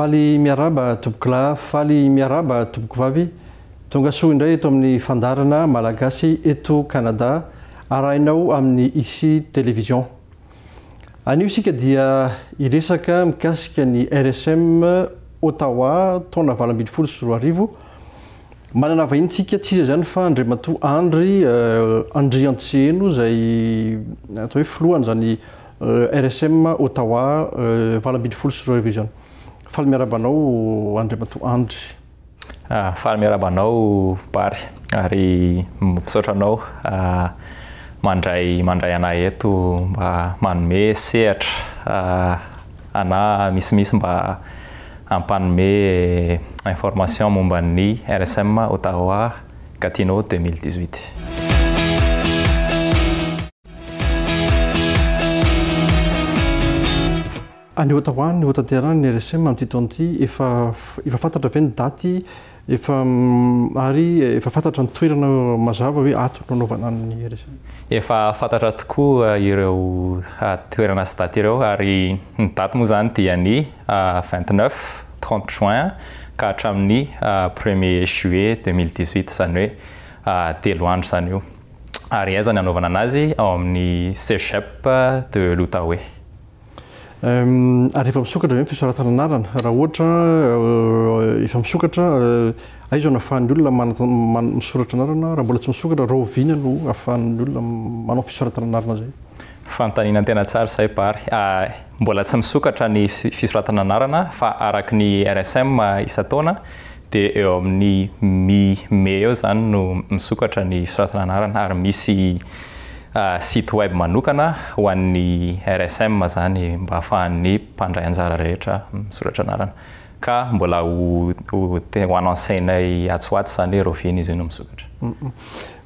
Faly miaraba tompoko lahy, faly miaraba tompoko vavy. Tonga soa indray eto amin'ny fandarana malagasy eto Canada, arahinao amin'ny Ici Télévision. Anio isika dia iresaka mikasika ny RSM Ottawa taona 2024. Manana vahintsika tsy iza zany fa Andriamatoa Andry Andriantseno izay atao hoe filohany zany RSM Ottawa 2024 Faly miarabanao Andriamatoa Andry. Faly miarabanao Bary ary misaotranao mandray anay eto mba manome sehatra ana misimisy mba ampanome information momba ny RSM Ottawa Gatineau 2018. Any Ottawa ny hotanterana ny RSM amin'ity taona ity efa fantatra ve ny daty ary efa fantatra ny toerana mazava hoe ato no anaovana ny RSM. Efa fantatra tokoa ireo toerana sy daty ireo ary ny daty moa zany dia ny 29-30 juin ka hatramin'ny 1er juillet 2018 zany hoe telo andro zany io. Ary aiza ny anaovana anazy ao amin'ny Cégep de l'Outaouais. Ary efa misokatra hoe fisoratana anarana raha ohatra efa misokatra aiza no ahafahan'ny olona misoratra anarana raha mbola tsy misokatra rovina no ahafahan'ny olona manao fisoratana anarana zay. Fanontaniana tena tsara zay Bary. Mbola tsy misokatra ny fisoratana anarana fa araky ny RSM isa-taona dia eo amin'ny mi-mai eo zany no misokatra ny fisoratana anarana ary misy site web manokana ho an'ny RSM zany mba ahafahan'ny mpandray anjara rehetra misoratra anarana ka mbola ho anansainay atsoatsy zany rovina izy no misokatra.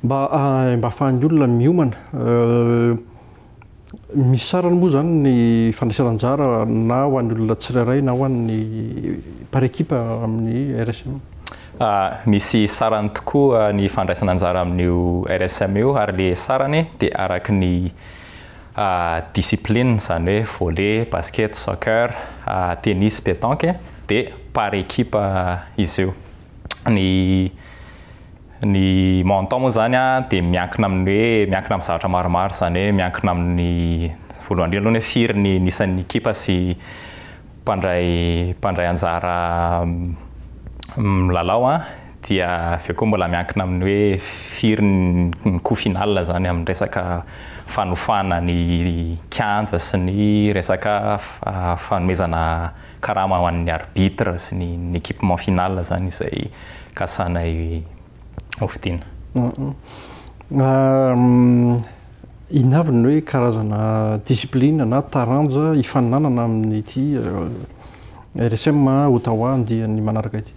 Mba ahafahan'ny olona miomana misy sarany moa zany ny fandraisana anjara na ho an'ny olona tsirairay na ho an'ny par équipe amin'ny RSM. Misy sarany tokoa ny fandraisana anjara amin'io RSM io ary le sarany dia araky ny discipline zany hoe volley, basket, soccer, tennis, pétanque dia par équipe izy io. Ny montant moa zany dia miankina amin'ny zavatra maromaro zany hoe miankina amin'ny voalohany indrindra aloha hoe firy ny isan'ny ekipa sy mpandray anjara milalao dia avy eo koa mbola miankina amin'ny hoe firy ny coup final zany amin'ny resaka fanofana ny kianja sy ny resaka fanomezana karama ho an'ny arbitre sy ny équipement final zany izay kasanay ofidiana. Inavy ny hoe karazana discipline na taranja hifaninanana amin'ity RSM Ottawa andian'ny manaraka ity.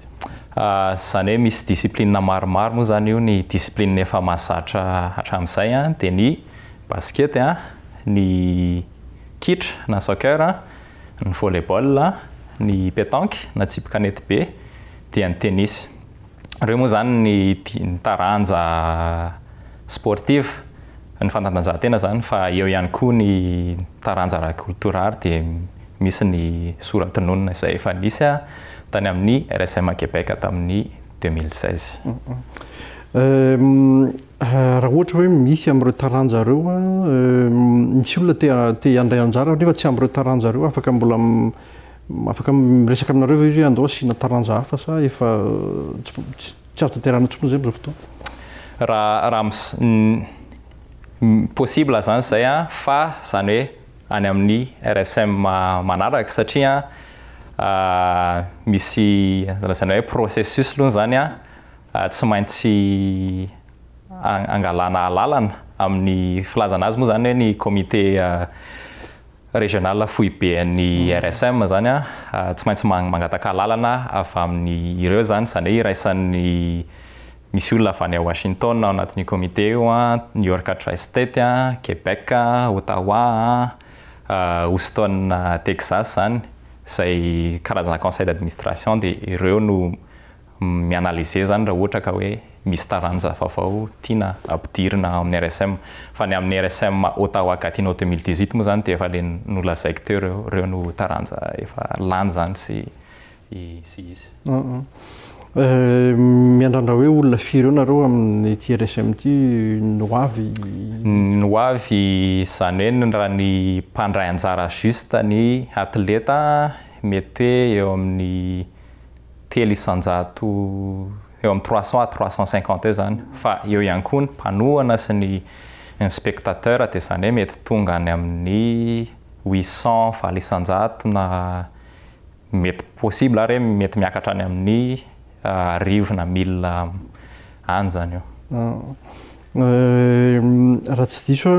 Zany hoe misy discipline maromaro moa zany io. Ny discipline efa mahazatra hatramin'izay dia ny basket, ny kitra na soccer, ny volleyball, ny pétanque na tsipy kanety be dia ny tennis. Ireo moa zany ny taranja sportive ny fanatanjahantena zany fa eo ihany koa ny taranja ara-kulturary dia misy ny soratononona izay efa nisy tany amin'ny RSM Québec tamin'ny 2016. Raha ohatra hoe misy amin'ireo taranja ireo misy olona te handray anjara nefa tsy amin'ireo taranja ireo afaka miresaka aminareo hoe andao asiana taranja hafa sa efa tsy azo tanterahana intsony zay amin'izao fotoana? Raha possible zany zay fa zany hoe any amin'ny RSM manaraka satria misy zany hoe processus aloha zany tsy maintsy angalana lalana amin'ny filazana azy moa zany hoe ny comité régional fohy be ny RSM zany tsy maintsy mangataka lalana avy amin'ny ireo zany hoe iraisan'ny misy olona avy any a Washington ao anatin'ny comité io, New York Tri-State, Québec, Ottawa, Houston, Texas zany izay karazana conseil d'administration dia ireo no mianaliser zany raha ohatra ka hoe misy taranja vaovao tiana ampidirina amin'ny RSM. Fa ny amin'ny RSM Ottawa Gatineau 2018 moa zany dia efa le nolazaiko teo ireo no taranja efa lany zany sy sy izy. Miandrandra hoe olona firy eo nareo amin'ny ty RSM ty noavy? Noavy zany hoe raha ny mpandray anjara juste ny atleta mety hoe eo amin'ny 300 eo amin'ny 300 à 350 eo zany. Fa eo ihany koa ny mpanohana sy ny spectateur dia zany hoe mety tonga any amin'ny 800 900 na mety possible ary mety miakatra any amin'ny 1000 na 1000 any zany eo. Raha tsy diso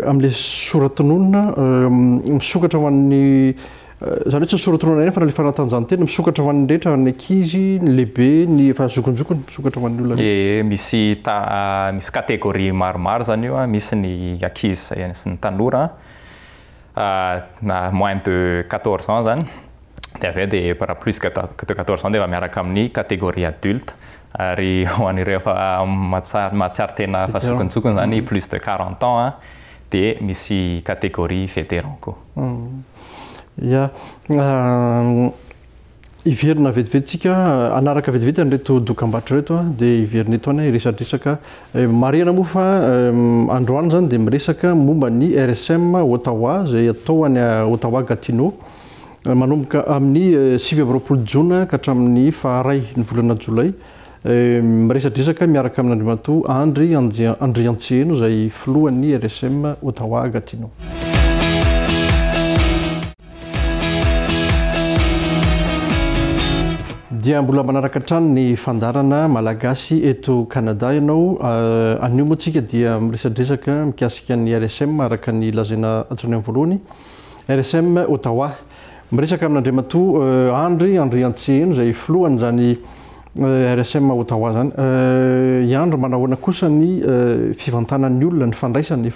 amin'ilay soratononona misokatra ho an'ny zany hoe tsy soratonona eny fa ny fanatanjahantena misokatra ho an'ny rehetra ny ankizy, ny lehibe, ny efa zokonjokony misokatra ho an'ny olona. Misy kategoria maromaro zany io, misy ny ankizy sy ny tanora na moins de 14 ans zany. Dia avy eo dia par plus que de 14 ans dia miaraka amin'ny catégorie adulte ary ho an'ireo efa mahatsiaro tena fa zokonjokony zany plus de 40 ans dia misy catégorie vétéran koa. Ya, iverina vetivetsika anaraka vetivety an'ireto dokam-barotra reto dia iverina eto any resadresaka marihana moa fa androany zany dia miresaka momba ny RSM Ottawa izay atao any Ottawa Gatineau manomboka amin'ny 7 Jona ka hatramin'ny faharay ny volana Jolay. Miresadresaka miaraka amin'ny Andriamatoa Andry Andriantseno izay filohan'ny RSM Ottawa Gatineau. Dia mbola manaraka hatrany ny fandarana malagasy eto Canada ianao. Anio moa tsika dia miresadresaka mikasika ny RSM araka ny lazaina hatrany amin'ny voalohany. RSM Ottawa miresaka amin'Andriamatoa Andry Andriantseno izay filohany zany RSM Ottawa zany. Iandro manahoana kosa ny fivantanan'ny olona ny fandraisany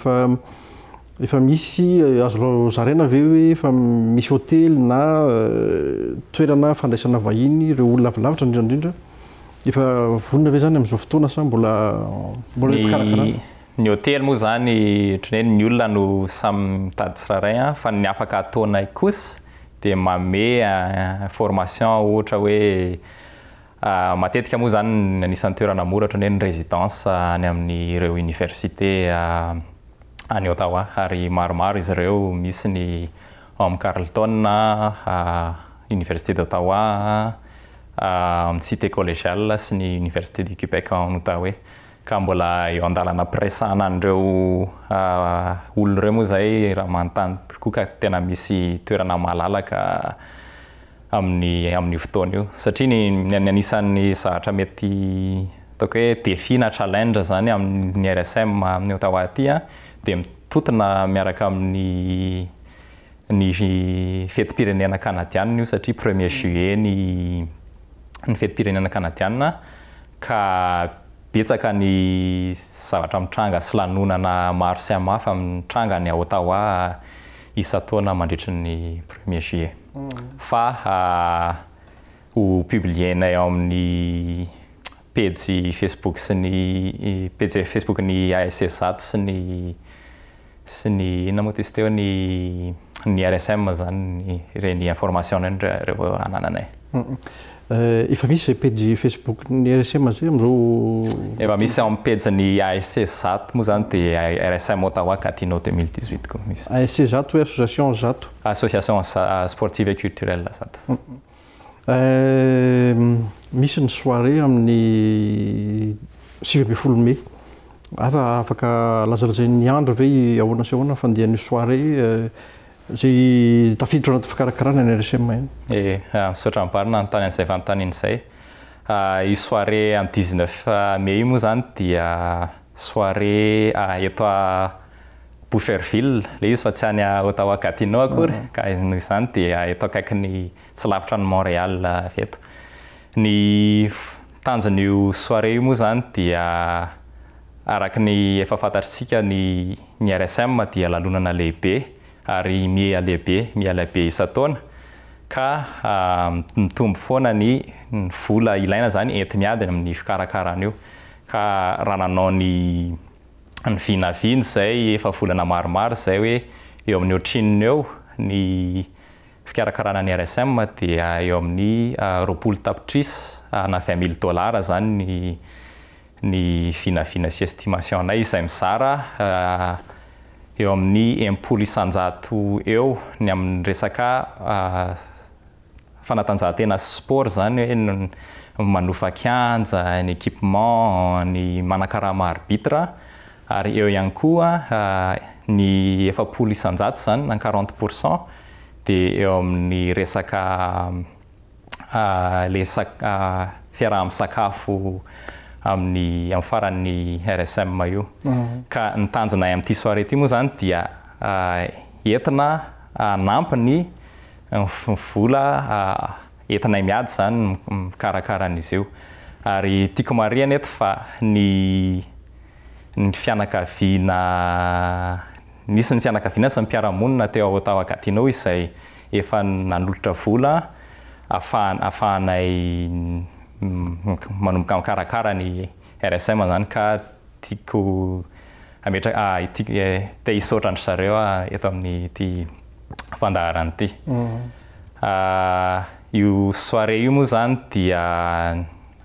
efa misy azo zaraina ve hoe efa misy hôtely na toerana fandraisana vahiny ireo olona lavitra indrindra efa vonona ve zany amin'izao fotoana sa mbola karakara? Ny hôtely moa zany ny olona no samy mitady tsiraray fa ny afaka ataonay kosa dia manome formation ohatra hoe matetika moa zany anisan'ny toerana mora ohatra ny résidence any amin'ny ireo université any Ottawa ary maromaro izy ireo misy ny Carleton Université d'Ottawa, Cité collégiale sy ny Université du Québec en Outaouais. Ka mbola eo andalana presahana an'ireo olona ireo moa zay raha manontany tokoa ka tena misy toerana malalaka amin'ny fotoana io satria ny anisan'ny zavatra mety ataoko hoe défi na challenge zany amin'ny RSM amin'ny Ottawa aty dia mitotona miaraka amin'ny fetim-pirenena kanadiana io satria 1er juillet ny fetim-pirenena kanadiana ka betsaka ny zavatra mitranga sy lanonana maro samihafa mitranga ny Ottawa isa-taona mandritra ny 1er juillet. Fa ho publienay amin'ny page Facebook sy ny page Facebook ny ASC Zato sy ny inona moa tesy teo ny RSM zany ireny information rehefa anananay. Efa misy page Facebook ny RSM zay amizao? Efa misy amin'ny page ny ASC Zato moa zany dia RSM Ottawa Gatineau 2018 koa misy. ASC Zato hoe Association Zato? Association sportive et culturelle Zato. Misy ny soirée amin'ny 7 Mai. Afaka lazalazain'ny andro ve ahoana sy ahoana fandehan'ny soirée zay tafiditra anaty fikarakarana ny RSM eny? Misaotra miparina anontany an'izay fanontaniana izay. I soirée amin'ny 19 mai moa zany dia soirée eto à Boucherville, le izy fa tsy any Ottawa Gatineau akory, ka noho izany dia eto akaikin'ny tsy lavitra ny Montréal eto. Ny tanjon'io soirée io moa zany dia araka ny efa fantatritsika ny RSM dia lalonana lehibe ary miha-lehibe isa-taona ka mitombo foana ny vola ilaina zany enti-miady amin'ny fikarakarana io. Ka raha nanao ny vinaviny zay efa volana maromaro zay hoe eo amin'ny ohatrininy eo ny fikarakarana ny RSM dia eo amin'ny roapolo tapitrisa na $20,000 zany ny vinavina sy estimationay izay mizara eo amin'ny 100 eo ny amin'ny resaka fanatanjahantena sport zany hoe manofa kianja, ny équipement, ny manakarama arbitre ary eo ihany koa ny 700 zany na 40% dia eo amin'ny resaka fiaraha-misakafo amin'ny faran'ny RSM io. Ka ny tanjona amin'ity soirée ity moa zany dia entina nampiny vola entinay miady zany mikarakaran'izy io. Ary tiako marihana eto fa ny fianakaviana nisy ny fianakaviana sy ny mpiara-monina teo Ottawa Gatineau izay efa nanolotra vola afahanay manomboka mikarakara ny RSM zany ka tiako te hisaotra andry zareo eto amin'ny ity fandaharana ity. Io soirée io moa zany dia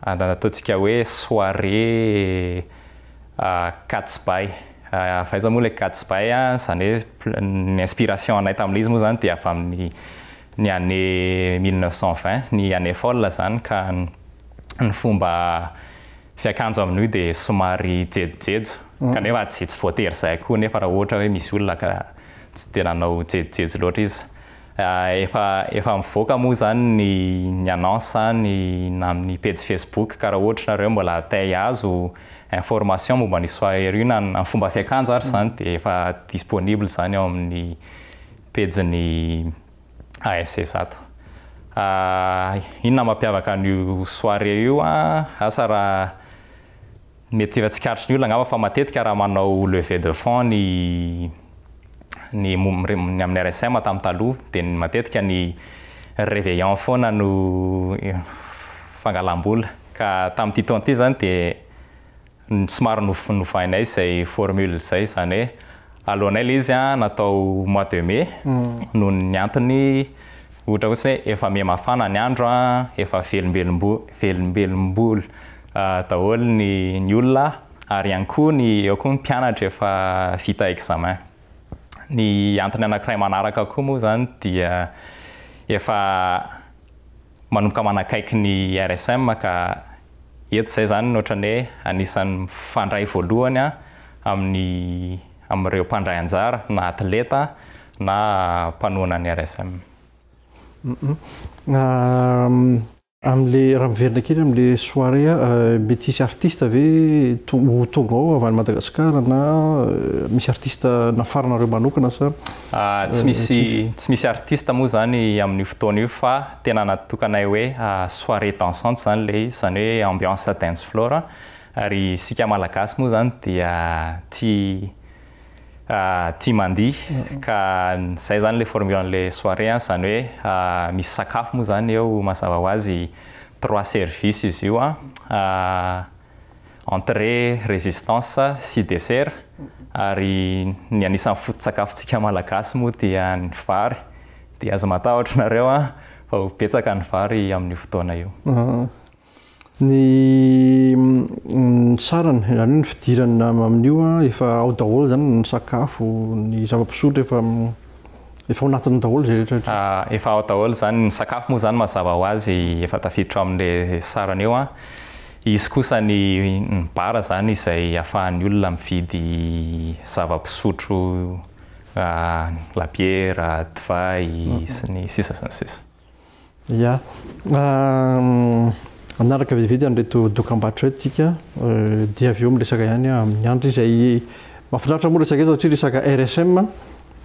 ataontsika hoe soirée Katsbay. Faiza moa le Katsbay zany hoe ny inspiration anay tamin'ilay izy moa zany dia avy amin'ny ny année 1920 ny année folle zany ka ny fomba fiakanjo amin'io dia somary jejojejo kanefa tsy voatery izay koa nefa raha ohatra hoe misy olona ka tsy tena nanao jejojejo loatra izy. Efa mivoaka moa zany ny annonce na amin'ny page Facebook ka raha ohatra nareo mbola te hahazo information momba ny soirée io na ny fomba fiakanjo ary zany dia efa disponible zany ao amin'ny page-ny ASC zato. Inona mampiavaka an'io soirée io asa raha mety efa tsikaritry ny olona angamba fa matetika raha manao levée de fonds ny amin'ny RSM tamin'ny taloha dia matetika ny réveillon foana no fangalam-bola ka tamin'ity taona ity zany dia somary novainay izay formule izay zany hoe alohanay ilay izy natao mois de mai noho ny antony ohatra hoe efa mihamafana ny andro efa velombelom-bola daholo ny olona ary ihany koa eo koa ny mpianatra efa vita examen. Ny antony anankiray manaraka koa moa zany dia efa manomboka manakaiky ny RSM ka eto izay zany ohatran'ny hoe anisan'ny fandray voalohany amin'ireo mpandray anjara na atleta na mpanohana ny RSM. Amin'ilay raha miverina kely amin'ilay soirée mety hisy artiste ve tonga ao avy any Madagasikara na misy artiste nafaranareo manokana sa? Tsy misy artiste moa zany amin'io fotoana io fa tena natokanay hoe soirée dansante zany le izy zany hoe ambiance dance floor ary isika malagasy moa zany dia tia mandihy ka izay zany le formule an'ilay soirée zany hoe misy sakafo moa zany eo mazava ho azy 3 services izy io entrée, résistance sy dessert ary ny anisan'ny foto-tsakafontsika malagasy moa dia ny vary dia azo matahotra nareo fa betsaka ny vary amin'io fotoana io. Ny sarany izany ny fidirana amin'io efa ao daholo zany ny sakafo ny zava-pisotro efa ao anatiny daholo zay rehetra. Efa ao daholo zany ny sakafo moa zany mazava ho azy efa tafiditra amin'ilay sarany eo izy kosa ny bara zany izay ahafahan'ny olona mividy zava-pisotro labiera, divay sy ny sisa sy ny sisa. Ya. Anaraka vetivety an'ireto dokam-barotra reto tsika dia avy eo miresaka ihany amin'ny andro izay mahafinaritra moa resaka eto satria resaka RSM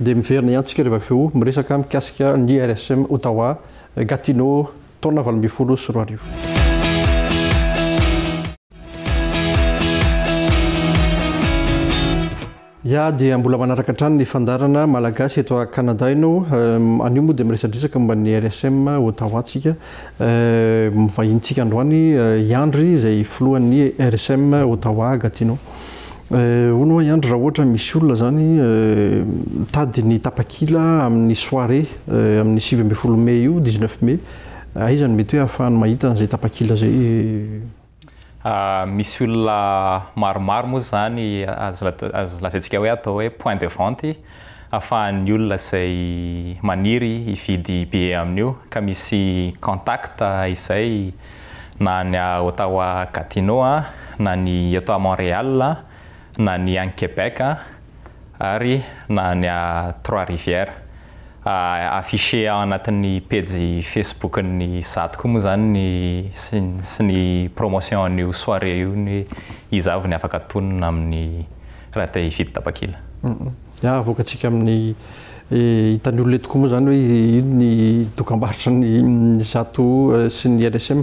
dia miverina ihany tsika rehefa avy eo miresaka mikasika ny RSM Ottawa Gatineau taona 2024. Ya dia mbola manaraka hatrany ny fandarana malagasy eto a Canada ianao anio moa dia miresadresaka momba ny RSM Ottawa tsika mivahintsika androany Iandry izay filohan'ny RSM Ottawa Gatineau Hono hoe andro raha ohatra misy olona zany mitady ny tapakila amin'ny soirée amin'ny 7 mai io 19 mai aizany mety hoe ahafahany mahita an'izay tapakila zay misy olona maromaro moa zany azo lazaintsika hoe atao hoe point de vente ahafahan'ny olona izay maniry hividy billet amin'io ka misy contact izay na ny Ottawa Gatineau na ny eto à Montréal na ny any Québec ary na ny Trois-Rivières affiché ao anatin'ny page Facebook ny zatoko moa zany sy ny promotion an'io soirée io ny izavy ny afaka tonona amin'ny raha te hividy tapakila. Avoakatsika amin'ny hitan'ny olona tokoa moa zany hoe ino ny dokam-barotra ny zato sy ny RSM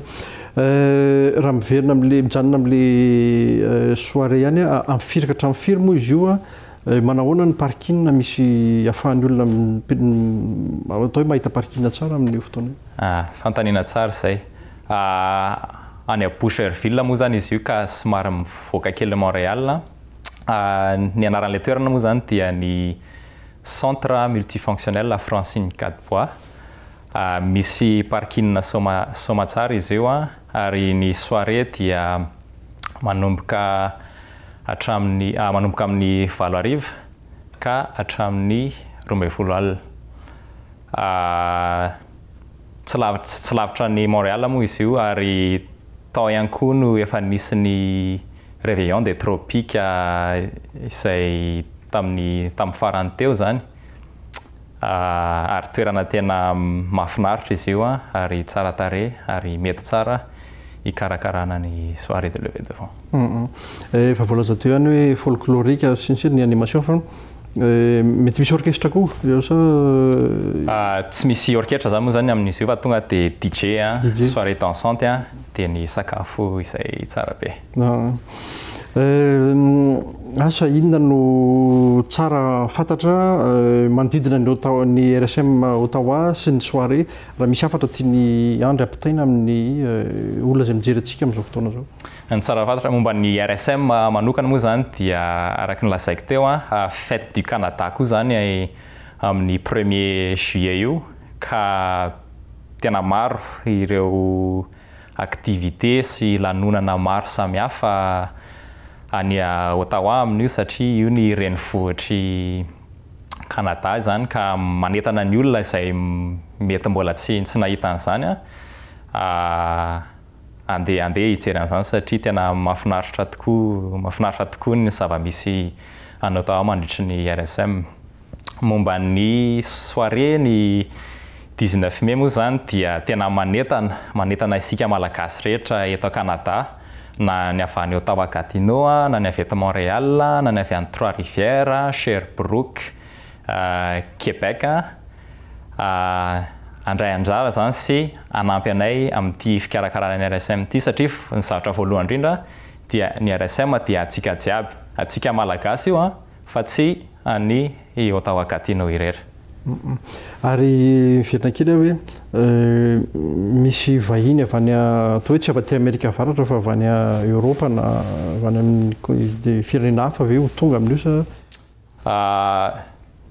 raha miverina am'le mijanona am'le soirée ihany amin'ny firaka hatramin'ny firy moa izy io manahoana ny parking misy ahafahan'ny olona atao hoe mahita parking tsara amin'io fotoana fantaniana tsara zay any Boucherville moa zany izy io ka somary mivoaka kely Montréal ny anaran'ilay toerana moa zany dia ny centre multifonctionnel Francine Gadebois misy parking soma tsara izy io ary ny soirée dia manomboka hatramin'ny manomboka amin'ny 7:00 ka hatramin'ny 12:00 tsy lavitra ny Montréal moa izy io ary tao ihany koa no efa nisy ny réveillon des tropiques izay tamin'ny farany teo zany ary toerana tena mahafinaritra izy io ary tsara tarehy ary mety tsara hikarakarana ny soirée de levée de fond. Efa voalaza teo ihany hoe folklorique sy ny sira ny animation fa mety misy orchestre koa tsy misy orchestre zany moa zany amin'izy io fa tonga de DJ soirée dansante dia ny sakafo izay tsara be. Asa inona no tsara fantatra manodidina ny RSM Ottawa sy ny soirée raha misy afatra tiany andry ampitaina amin'ny olona izay mijery antsika amin'izao fotoana zao. Ny tsara fantatra momba ny RSM manokana moa zany dia araky ny lazaiko teo fête du Canada koa zany amin'ny 1er juillet io ka tena maro ireo activité sy lanonana maro samihafa any Ottawa amin'io satria io ny renivohitry Canada zany ka manetana ny olona izay mety mbola tsy nahita an'izany andeha hijery an'izany satria tena mahafinaritra tokoa ny zava-misy any Ottawa mandritry ny RSM. Momba ny soirée ny 19 mai moa zany dia tena manetana isika malagasy rehetra eto Canada na ny avy any Ottawa Gatineau na ny avy eto Montréal na ny avy any Trois-Rivières, Sherbrooke, Québec andray anjara zany sy anampy anay amin'ity fikarakarana ny RSM ity satria ny zavatra voalohany indrindra dia ny RSM dia atsika jiaby, atsika malagasy io fa tsy any Ottawa Gatineau irery. Ary miverina kely hoe misy vahiny avy any atao hoe tsy avy aty Amerika avaratra fa avy any Europa na avy any amin'ny firenena hafa ve ho tonga amin'io sa?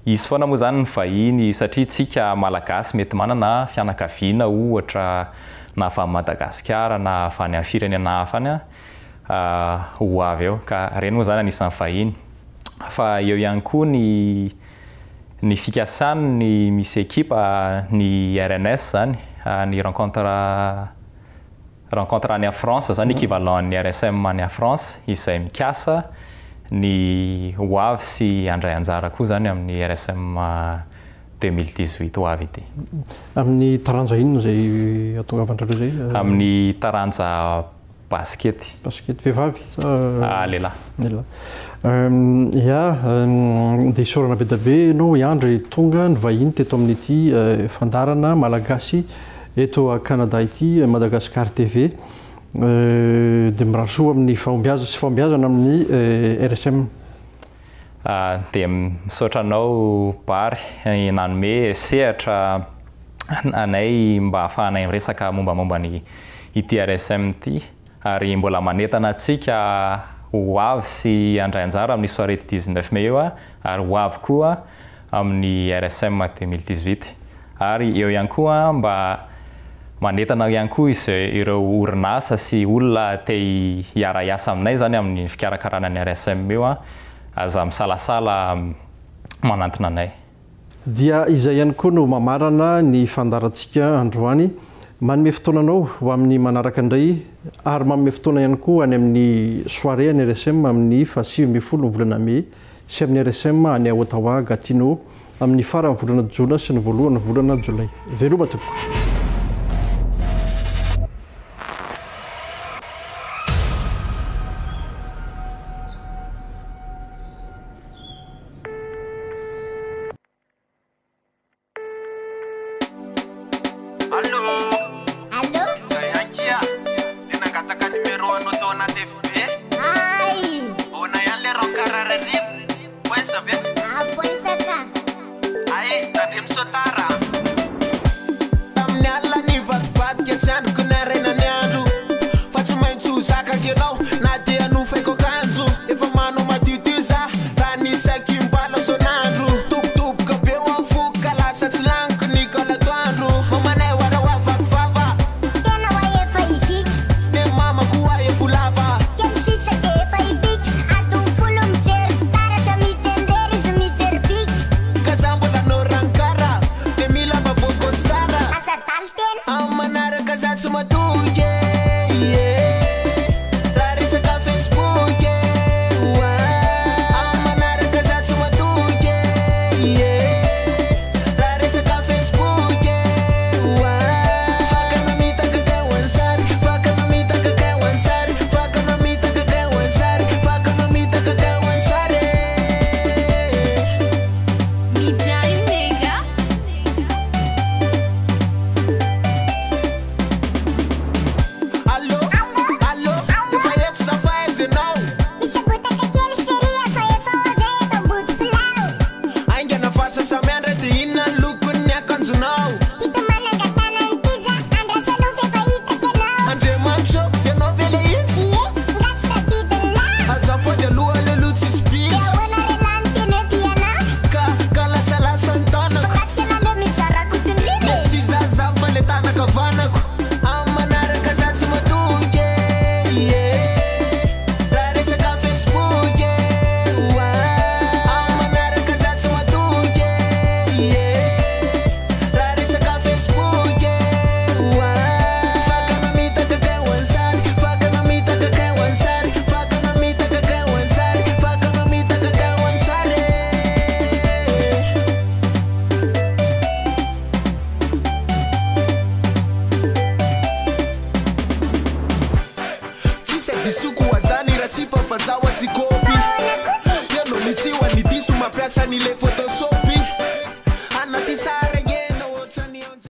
Izy foana moa zany ny vahiny satria tsika malagasy mety manana fianakaviana ohatra na avy Madagasikara na avy any firenena hafa any ho avy eo ka reny moa zany anisan'ny vahiny fa eo ihany koa ny fikasany ny misy ekipa ny RNS zany ny rencontre any France zany équivalent ny RSM any France izay mikasa ny hoavy sy andray anjara koa zany amin'ny RSM 2018 hoavy ity. Amin'ny taranja inona zay atongavantrareo zay? Amin'ny taranja basket vehivavy lehilahy. Dia isaorana be da be ianao hiandry tonga ny vahiny teto amin'ity fandarana malagasy eto a Canada ity Madagascar TV dia mirarosoa amin'ny fahombiazana amin'ny RSM. Dia misaotra anao Bary nanome sehatra anay mba ahafahanay miresaka mombamomba ny ity RSM ity ary mbola manetana antsika ho avy sy andray anjara amin'ny soirée 19 mai eo ary ho avy koa amin'ny RSM 2018 ary eo ihany koa mba manetana ihany koa ireo orinasa sy olona te hiara-iasa aminay zany amin'ny fikarakarana ny RSM eo aza misalasala manantona anay. Dia izay ihany koa no mamarana ny fandarantsika androany manome fotoananao ho amin'ny manaraka indray ary manome fotoana ihany koa any amin'ny soirée ny RSM amin'ny 7 ny volana Mai sy amin'ny RSM any Ottawa Gatineau amin'ny farany volana Jona sy ny voalohany volana Jolay. Veloma tompoko. Yano misiwa ni disu mapiasa nile fotosopi Anatisare